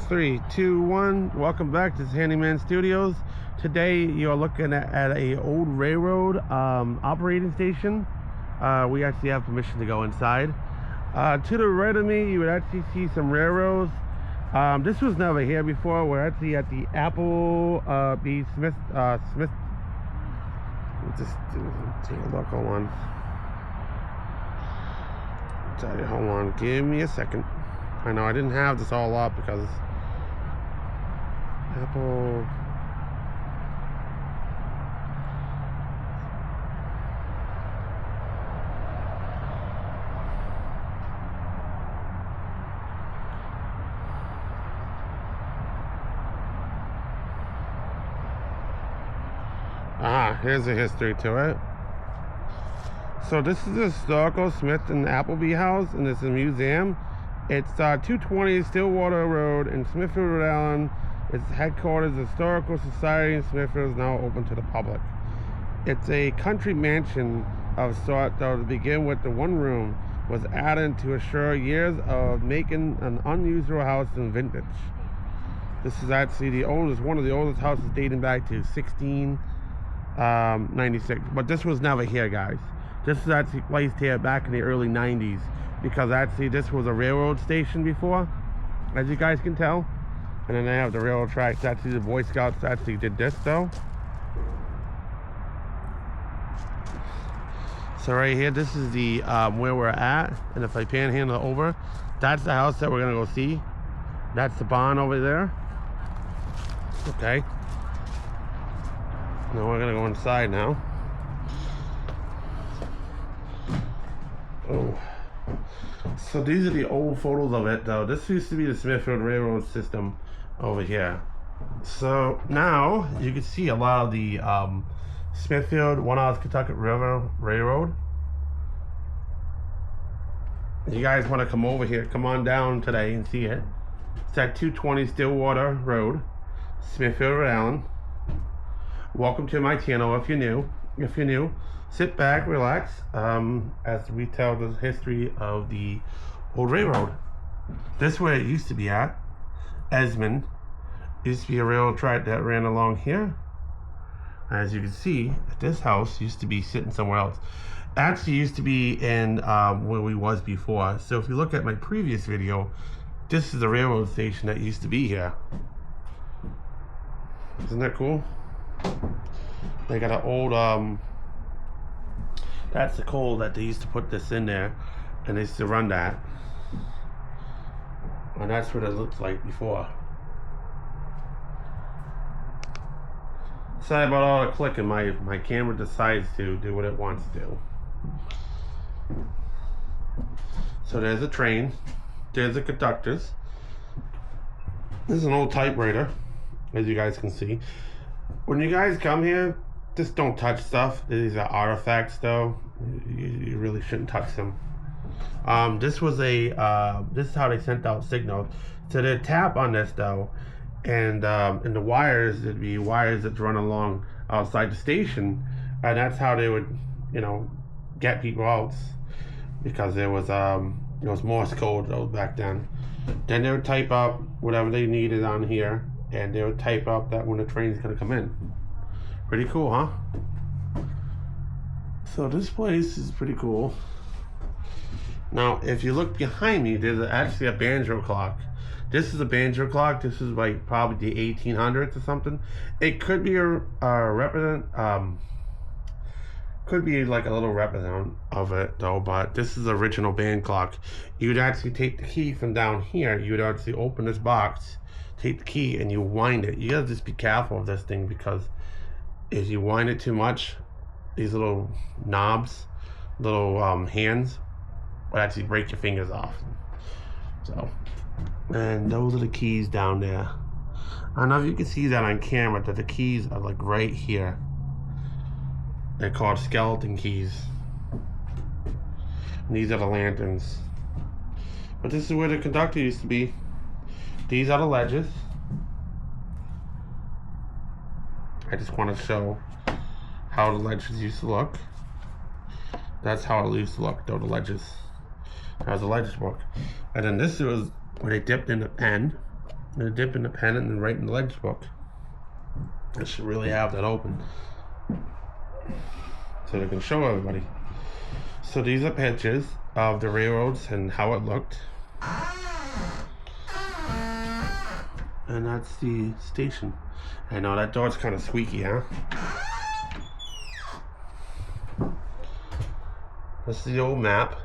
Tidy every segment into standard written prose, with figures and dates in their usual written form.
Three, two, one. Welcome back to Handyman Studios. Today you're looking at a old railroad operating station. We actually have permission to go inside. To the right of me, you would actually see some railroads. This was never here before. We're actually at the Appleby Smith. Just take a look. Hold on. Tell you, hold on. Give me a second. I know I didn't have this all up because Apple. Here's the history to it. So this is the Historical Smith-Appleby House, and it's a museum. It's 220 Stillwater Road in Smithfield, Rhode Island. Its headquarters, the Historical Society of Smithfield, is now open to the public. It's a country mansion of sort, though, to begin with. The one room was added to assure years of making an unusual house in vintage. This is actually the oldest, one of the oldest houses dating back to 1696. But this was never here, guys. This was actually placed here back in the early 90s because actually this was a railroad station before, as you guys can tell. And then they have the railroad tracks. Actually, the Boy Scouts actually did this though. So right here, this is the where we're at. And if I panhandle over, that's the house that we're gonna go see. That's the barn over there. Okay. Now we're gonna go inside now. Oh, so these are the old photos of it though. This used to be the Smithfield Railroad system over here. So now you can see a lot of the Smithfield Kentucky River Railroad. You guys want to come over here, come on down today and see it. It's at 220 Stillwater Road, Smithfield, Rhode Island. Welcome to my channel if you're new. If you're new, sit back, relax, as we tell the history of the old railroad. This is where it used to be at. Esmond used to be a railroad track that ran along here. As you can see, this house used to be sitting somewhere else. Actually used to be in where we was before. So if you look at my previous video, this is the railroad station that used to be here. Isn't that cool? They got an old that's the coal that they used to put this in there, and they used to run that, and that's what it looked like before. Sorry about all the clicking. My camera decides to do what it wants to do. So there's a train, there's the conductors, there's an old typewriter, as you guys can see. When you guys come here, just don't touch stuff. These are artifacts though. You really shouldn't touch them. This was a this is how they sent out signals. So they tap on this though, and the wires, it'd be wires that run along outside the station, and that's how they would, you know, get people out, because there was Morse code though back then. Then they would type up whatever they needed on here, and they would type up that when the train's gonna come in. Pretty cool, huh? So this place is pretty cool. Now, if you look behind me, there's actually a banjo clock. This is a banjo clock. This is like probably the 1800s or something. It could be a could be like a little represent of it though, but this is the original band clock. You'd actually take the key from down here. You would actually open this box, take the key, and you wind it. You gotta just be careful of this thing, because if you wind it too much, these little knobs, little hands, will actually break your fingers off. So, and those are the keys down there. I don't know if you can see that on camera, that the keys are like right here. They're called skeleton keys. And these are the lanterns. But this is where the conductor used to be. These are the ledges. I just want to show how the ledges used to look. That's how it used to look, though, the ledges. How's the ledges work? And then this was where they dipped in the pen, and dip in the pen and then write in the ledger book. I should really have that open so they can show everybody. So these are pictures of the railroads and how it looked. And that's the station. I know that door's kind of squeaky, huh? This is the old map.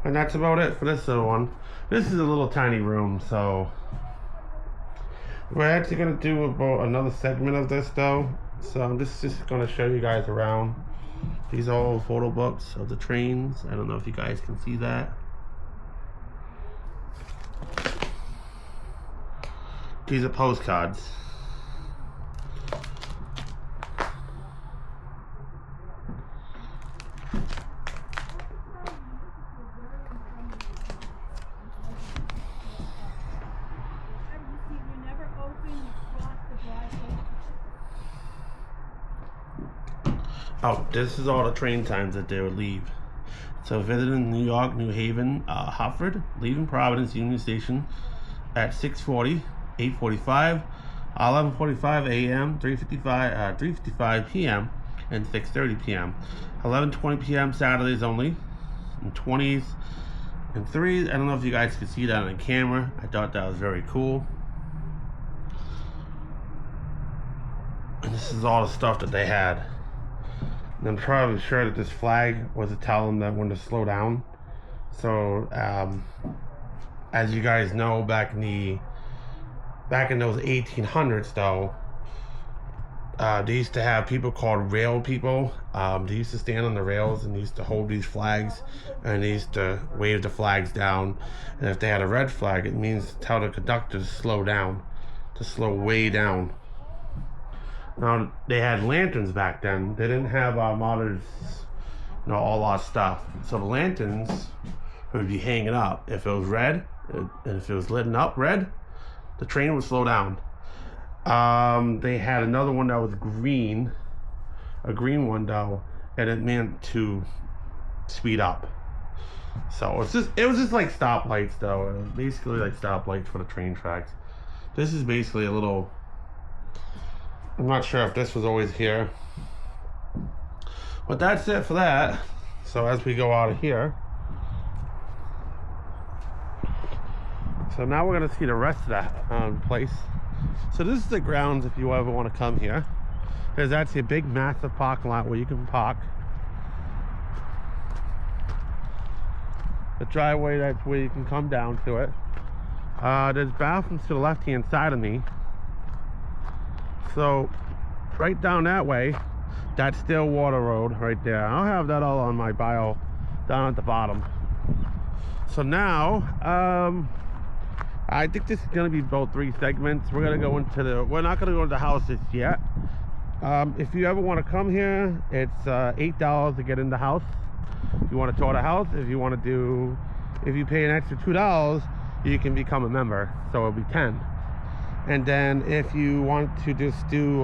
And that's about it for this little one. This is a little tiny room, so we're actually going to do about another segment of this though. So I'm just going to show you guys around. These are all photo books of the trains. I don't know if you guys can see that. These are postcards. Oh, this is all the train times that they would leave. So visiting New York, New Haven, Hartford, leaving Providence Union Station at 6:40, 8:45, 11:45 a.m., 3:55 p.m., and 6:30 p.m. 11:20 p.m. Saturdays only, and 20s and 3s. I don't know if you guys can see that on the camera. I thought that was very cool. And this is all the stuff that they had. And I'm probably sure that this flag was to tell them that when to slow down. So, as you guys know, back in those 1800s, though, they used to have people called rail people. They used to stand on the rails and they used to hold these flags, and they used to wave the flags down. And if they had a red flag, it means to tell the conductor to slow down, to slow way down. Now, they had lanterns back then. They didn't have modern, all our stuff. So the lanterns would be hanging up. If it was red, and if it was lit up red, the train would slow down. They had another one that was green, a green one though, and it meant to speed up. So it was just like stoplights though. It was basically like stoplights for the train tracks. This is basically a little. I'm not sure if this was always here, but that's it for that. So as we go out of here, so now we're going to see the rest of that place. So this is the grounds if you ever want to come here. There's actually a big massive parking lot where you can park. The driveway, that's where you can come down to it. There's bathrooms to the left hand side of me. So right down that way, that's Stillwater Road right there. I'll have that all on my bio down at the bottom. So now I think this is going to be about 3 segments. We're going to go into we're not going to go into houses yet. If you ever want to come here, it's $8 to get in the house. If you want to tour the house, if you pay an extra $2, you can become a member, so it'll be 10. And then if you want to just do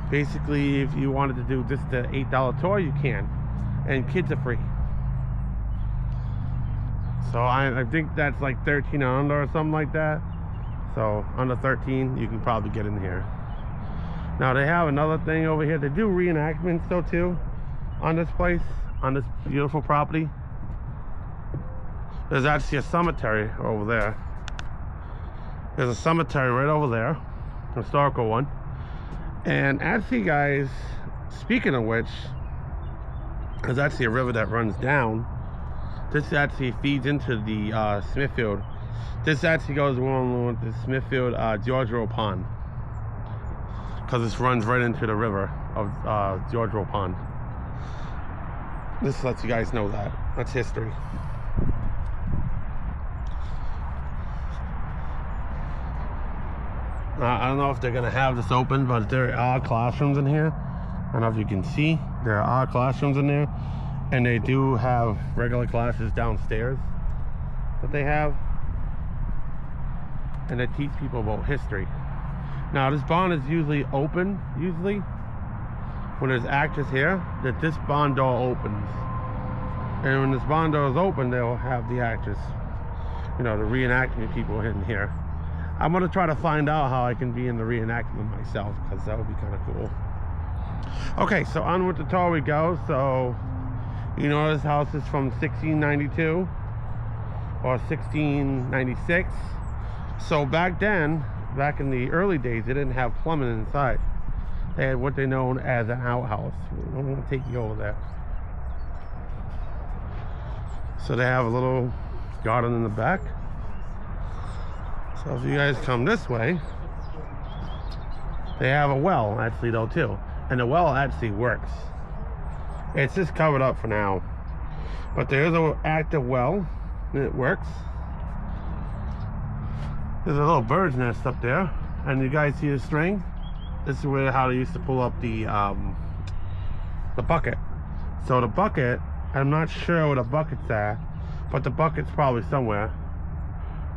basically if you wanted to do just the $8 tour, you can, and kids are free. So I think that's like 13 under or something like that. So under 13 you can probably get in here. Now they have another thing over here. They do reenactments though too on this place, on this beautiful property. There's actually a cemetery over there. There's a cemetery right over there, a historical one. And actually, guys, speaking of which, there's actually a river that runs down. This actually feeds into the Smithfield. This actually goes along with the Smithfield George Rowe Pond, because this runs right into the river of George Rowe Pond. This lets you guys know that. That's history. I don't know if they're going to have this open, but there are classrooms in here. I don't know if you can see. There are classrooms in there. And they do have regular classes downstairs that they have. And they teach people about history. Now this barn is usually open, when there's actors here, that this barn door opens. And when this barn door is open, they'll have the actors, the reenactment people in here. I'm gonna try to find out how I can be in the reenactment myself, because that would be kind of cool. Okay, so on with the tour we go. So, this house is from 1692 or 1696. So back then, back in the early days, they didn't have plumbing inside. They had what they known as an outhouse. I'm going to take you over there. So they have a little garden in the back. So if you guys come this way, they have a well actually though too. And the well actually works. It's just covered up for now. But there is an active well, and it works. There's a little bird's nest up there, and you guys see the string? This is how they used to pull up the bucket. So the bucket, I'm not sure where the bucket's at, but the bucket's probably somewhere.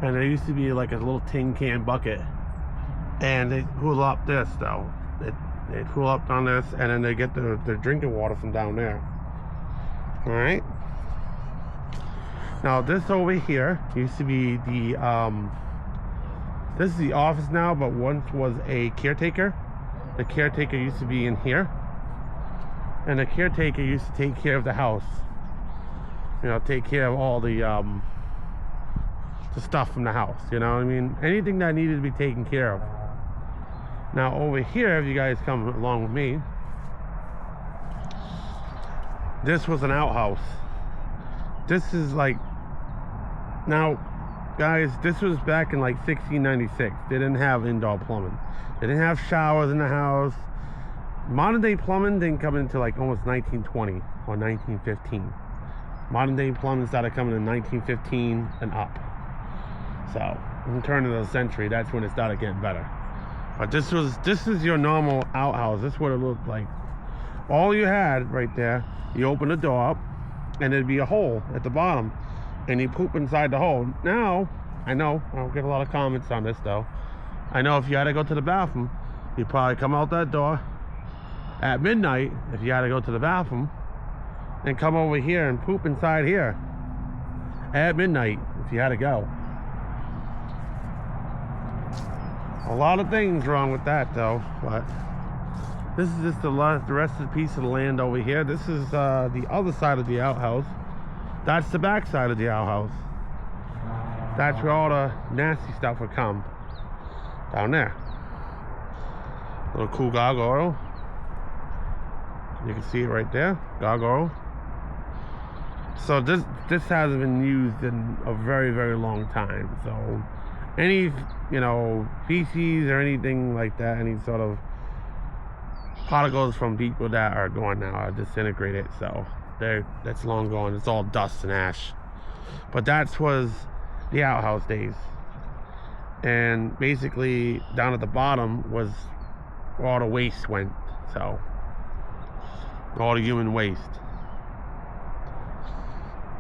And there used to be like a little tin can bucket, and they pull up this though. They pull up on this, and then they get their drinking water from down there. All right. Now this over here used to be the this is the office now, but once was a caretaker. The caretaker used to be in here, and the caretaker used to take care of the house. Take care of all the stuff from the house. Anything that needed to be taken care of. Now over here, if you guys come along with me, this was an outhouse. This is like, now guys, this was back in like 1696. They didn't have indoor plumbing. They didn't have showers in the house. Modern day plumbing didn't come into like almost 1920 or 1915. Modern day plumbing started coming in 1915 and up. So in the turn of the century, that's when it started getting better. But this is your normal outhouse. This is what it looked like. All you had right there, you open the door up, and there'd be a hole at the bottom, and you poop inside the hole. Now, I know, I'll get a lot of comments on this though. I know if you had to go to the bathroom, you'd probably come out that door at midnight, if you had to go to the bathroom, and come over here and poop inside here at midnight, if you had to go. A lot of things wrong with that though, but this is just the rest of the piece of the land over here. This is the other side of the outhouse. That's the back side of the outhouse. That's where all the nasty stuff would come. Down there. Little cool gargoyle. You can see it right there. Gargoyle. So this hasn't been used in a very, very long time. So any feces or anything like that, any sort of particles from people that are gone now are disintegrated, so that's long gone. It's all dust and ash. But that was the outhouse days, and basically down at the bottom was where all the waste went. So all the human waste.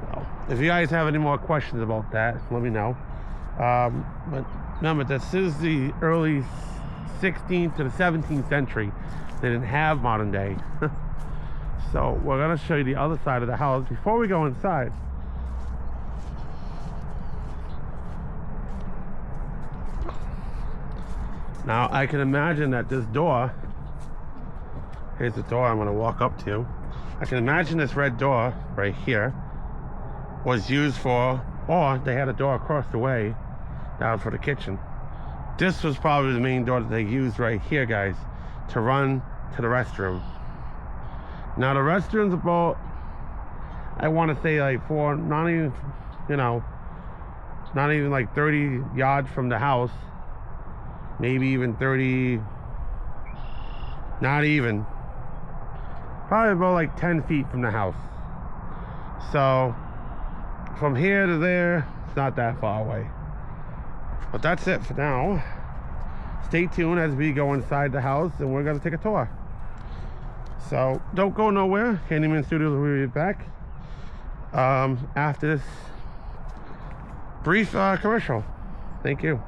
So if you guys have any more questions about that, let me know. But remember, this is the early 16th to the 17th century. They didn't have modern day. So we're going to show you the other side of the house before we go inside. Now I can imagine that this door, here's the door I'm going to walk up to. I can imagine this red door right here was used for, or they had a door across the way down for the kitchen. This was probably the main door that they used right here, guys, to run to the restroom. Now the restroom's about, I want to say like not even like 30 yards from the house, maybe even 30, not even, probably about like 10 feet from the house. So from here to there, it's not that far away. But that's it for now. Stay tuned as we go inside the house, and we're going to take a tour. So don't go nowhere. Handyman Studios will be back after this brief commercial. Thank you.